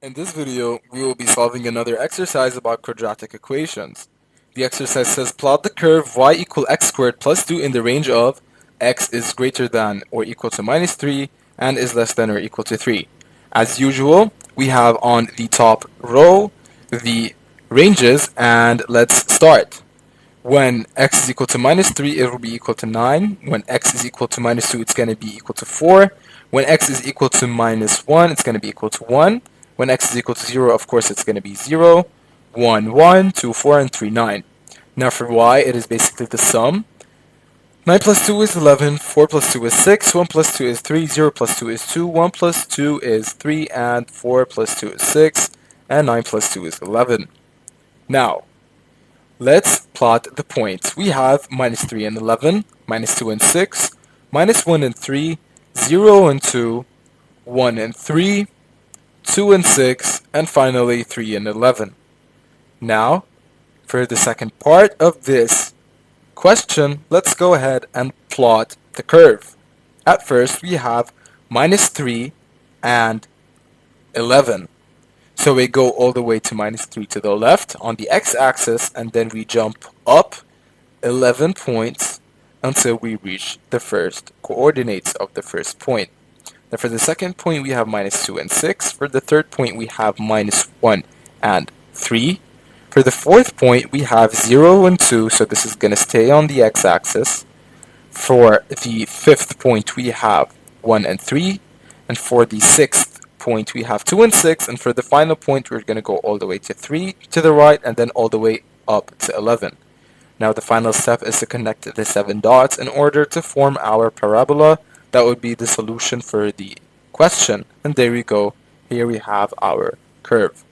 In this video, we will be solving another exercise about quadratic equations. The exercise says plot the curve y equal x squared plus 2 in the range of x is greater than or equal to minus 3 and is less than or equal to 3. As usual, we have on the top row the ranges, and let's start. When x is equal to minus 3, it will be equal to 9. When x is equal to minus 2, it's going to be equal to 4. When x is equal to minus 1, it's going to be equal to 1. When x is equal to 0, of course, it's going to be 0, 1, 1, 2, 4, and 3, 9. Now for y, it is basically the sum. 9 plus 2 is 11, 4 plus 2 is 6, 1 plus 2 is 3, 0 plus 2 is 2, 1 plus 2 is 3, and 4 plus 2 is 6, and 9 plus 2 is 11. Now, let's plot the points. We have minus 3 and 11, minus 2 and 6, minus 1 and 3, 0 and 2, 1 and 3, 2 and 6, and finally 3 and 11. Now, for the second part of this question, let's go ahead and plot the curve. At first, we have minus 3 and 11. So we go all the way to minus 3 to the left on the x-axis, and then we jump up 11 points until we reach the first coordinates of the first point. Now for the second point, we have minus 2 and 6. For the third point, we have minus 1 and 3. For the fourth point, we have 0 and 2, so this is going to stay on the x-axis. For the fifth point, we have 1 and 3. And for the sixth point, we have 2 and 6. And for the final point, we're going to go all the way to 3 to the right, and then all the way up to 11. Now the final step is to connect the 7 dots in order to form our parabola. That would be the solution for the question. And there we go. Here we have our curve.